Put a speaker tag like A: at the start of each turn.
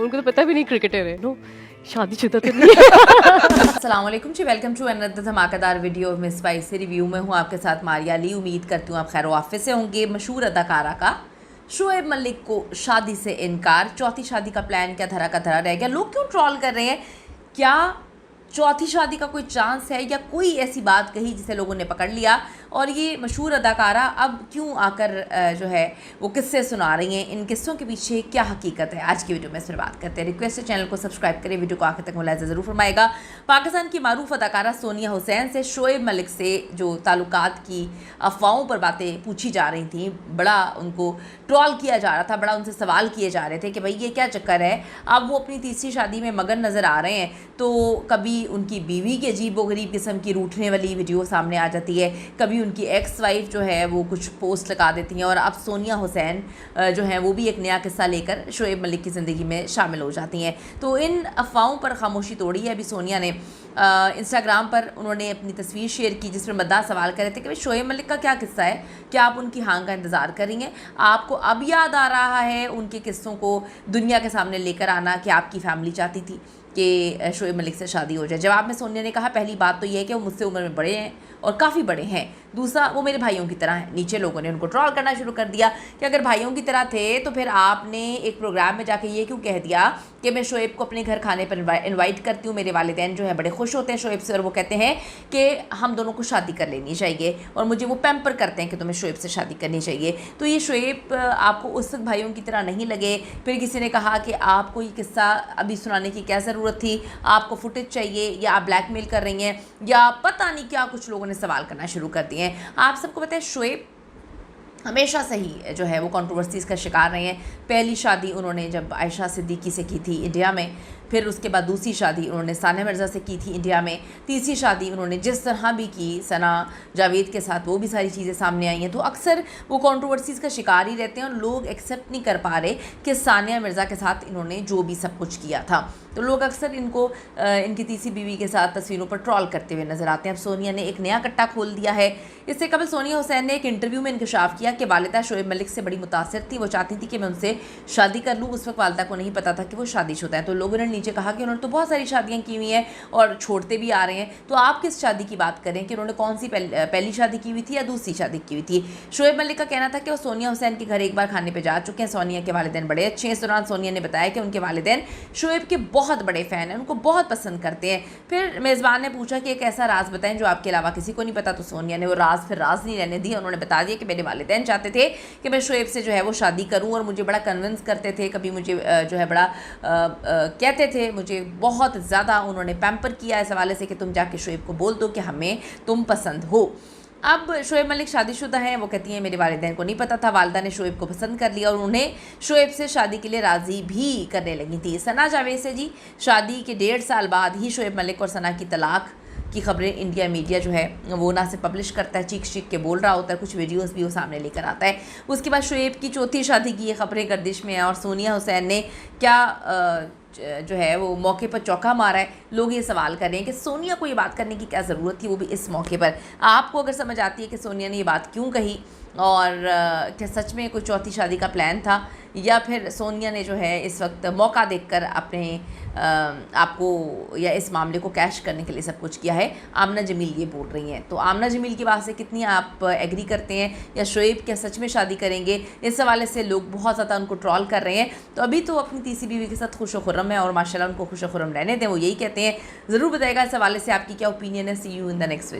A: उनको तो पता भी नहीं क्रिकेटर है। नो, शादीशुदा तो नहीं है।
B: अस्सलाम वालेकुम जी, वेलकम टू अनदर धमाकेदार वीडियो मिस स्पाइसी रिव्यू में हूँ आपके साथ मारिया अली। उम्मीद करती हूँ आप खैर वाफिस से होंगे। मशहूर अदाकारा का शोएब मलिक को शादी से इनकार, चौथी शादी का प्लान क्या धरा का धरा रह गया। लोग क्यों ट्रोल कर रहे हैं? क्या चौथी शादी का कोई चांस है, या कोई ऐसी बात कही जिसे लोगों ने पकड़ लिया और ये मशहूर अदाकारा अब क्यों आकर जो है वो किस्से सुना रही हैं? इन किस्सों के पीछे क्या हकीकत है, आज की वीडियो में इस पर बात करते हैं। रिक्वेस्ट है चैनल को सब्सक्राइब करें, वीडियो को आखिर तक मुलाहिजा ज़रूर फरमाएगा। पाकिस्तान की मारूफ अदाकारा सोनिया हुसैन से शोएब मलिक से जो ताल्लुकात की अफवाहों पर बातें पूछी जा रही थी, बड़ा उनको ट्रोल किया जा रहा था, बड़ा उनसे सवाल किए जा रहे थे कि भाई ये क्या चक्कर है। अब वो अपनी तीसरी शादी में मगन नज़र आ रहे हैं, तो कभी उनकी बीवी के अजीब व गरीब किस्म की रूठने वाली वीडियो सामने आ जाती है, कभी उनकी एक्स वाइफ जो है वो कुछ पोस्ट लगा देती हैं, और अब सोनिया हुसैन जो है वो भी एक नया किस्सा लेकर शोएब मलिक की ज़िंदगी में शामिल हो जाती हैं। तो इन अफवाहों पर खामोशी तोड़ी है अभी सोनिया ने। इंस्टाग्राम पर उन्होंने अपनी तस्वीर शेयर की जिसमें मद्दाह सवाल कर रहे थे कि भाई शोएब मलिक का क्या किस्सा है, क्या आप उनकी हाँ का इंतज़ार कर रही हैं? आपको अब याद आ रहा है उनके किस्सों को दुनिया के सामने लेकर आना कि आपकी फैमिली चाहती थी कि शोएब मलिक से शादी हो जाए? जवाब में सोनिया ने कहा, पहली बात तो ये है कि वो मुझसे उम्र में बड़े हैं और काफ़ी बड़े हैं। दूसरा, वो मेरे भाइयों की तरह हैं। नीचे लोगों ने उनको ट्रोल करना शुरू कर दिया कि अगर भाइयों की तरह थे तो फिर आपने एक प्रोग्राम में जाके ये क्यों कह दिया कि मैं शोएब को अपने घर खाने पर इनवाइट करती हूँ, मेरे वालिदैन जो है बड़े खुश होते हैं शोएब से और वो कहते हैं कि हम दोनों को शादी कर लेनी चाहिए, और मुझे वो पैम्पर करते हैं कि तुम्हें शोएब से शादी करनी चाहिए। तो ये शोएब आपको उस वक्त भाइयों की तरह नहीं लगे? फिर किसी ने कहा कि आपको ये किस्सा अभी सुनाने की क्या ज़रूरत थी, आपको फुटेज चाहिए, या आप ब्लैकमेल कर रही हैं, या पता नहीं क्या कुछ लोगों ने सवाल करना शुरू कर दिए हैं। आप सबको पता है शोएब हमेशा से ही जो है वो कंट्रोवर्सीज़ का शिकार रहे हैं। पहली शादी उन्होंने जब आयशा सिद्दीकी से की थी इंडिया में, फिर उसके बाद दूसरी शादी उन्होंने सानिया मिर्ज़ा से की थी इंडिया में, तीसरी शादी उन्होंने जिस तरह भी की सना जावेद के साथ, वो भी सारी चीज़ें सामने आई हैं। तो अक्सर वो कंट्रोवर्सीज़ का शिकार ही रहते हैं और लोग एक्सेप्ट नहीं कर पा रहे कि सानिया मिर्ज़ा के साथ इन्होंने जो भी सब कुछ किया था। तो लोग अक्सर इनको इनकी तीसरी बीवी के साथ तस्वीरों पर ट्रोल करते हुए नज़र आते हैं। अब सोनिया ने एक नया कट्टा खोल दिया है। इससे कबल सोनिया हुसैन ने एक इंटरव्यू में इंकशाफ किया कि वालिदा शोएब मलिक से बड़ी मुतासिर थी, वो चाहती थी कि मैं उनसे शादी कर लूँ। उस वक्त वालिदा को नहीं पता था कि वो शादीशुदा है। तो लोगों ने नीचे कहा कि उन्होंने तो बहुत सारी शादियाँ की हुई हैं और छोड़ते भी आ रहे हैं, तो आप किस शादी की बात करें कि उन्होंने कौन सी पहली शादी की हुई थी या दूसरी शादी की हुई थी? शोएब मलिक का कहना था कि वो सोनिया हुसैन के घर एक बार खाने पर जा चुके हैं। सोनिया के वालिदैन बड़े अच्छे हैं। इस दौरान सोनिया ने बताया कि उनके वालिदैन शोएब के बहुत बड़े फ़ैन हैं, उनको बहुत पसंद करते हैं। फिर मेज़बान ने पूछा कि एक ऐसा राज बताएं जो आपके अलावा किसी को नहीं पता। तो सोनिया ने वो राज फिर राज नहीं रहने दिया। उन्होंने बता दिया कि मेरे वालिदैन चाहते थे कि मैं शोएब से जो है वो शादी करूं, और मुझे बड़ा कन्विंस करते थे, कभी मुझे जो है बड़ा कहते थे, मुझे बहुत ज़्यादा उन्होंने पैम्पर किया इस हवाले से कि तुम जाके शोएब को बोल दो कि हमें तुम पसंद हो। अब शोएब मलिक शादीशुदा हैं। वो कहती हैं मेरे वालिदैन को नहीं पता था, वालिदा ने शोएब को पसंद कर लिया और उन्हें शोएब से शादी के लिए राज़ी भी करने लगी थी। सना जावेद से जी शादी के 1.5 साल बाद ही शोएब मलिक और सना की तलाक की खबरें इंडिया मीडिया जो है वो ना से पब्लिश करता है, चीख के बोल रहा होता है, कुछ वीडियोस भी वो सामने लेकर आता है। उसके बाद शोएब की चौथी शादी की ये खबरें गर्दिश में हैं, और सोनिया हुसैन ने क्या जो है वो मौके पर चौका मारा है। लोग ये सवाल कर रहे हैं कि सोनिया को ये बात करने की क्या ज़रूरत थी, वो भी इस मौके पर। आपको अगर समझ आती है कि सोनिया ने ये बात क्यों कही, और क्या सच में कोई चौथी शादी का प्लान था, या फिर सोनिया ने जो है इस वक्त मौका देखकर अपने आपको या इस मामले को कैश करने के लिए सब कुछ किया है? आमना जमील ये बोल रही हैं। तो आमना जमील की बात से कितनी आप एग्री करते हैं, या शोएब क्या सच में शादी करेंगे? इस हवाले से लोग बहुत ज़्यादा उनको ट्रोल कर रहे हैं। तो अभी तो अपनी तीसरी बीवी के साथ खुश खुर्रम है, और माशाल्लाह उनको खुश खुर्रम रहने दें, वो यही कहते हैं। ज़रूर बताइएगा इस हवाले से आपकी क्या ओपिनियन है। See you in the next video.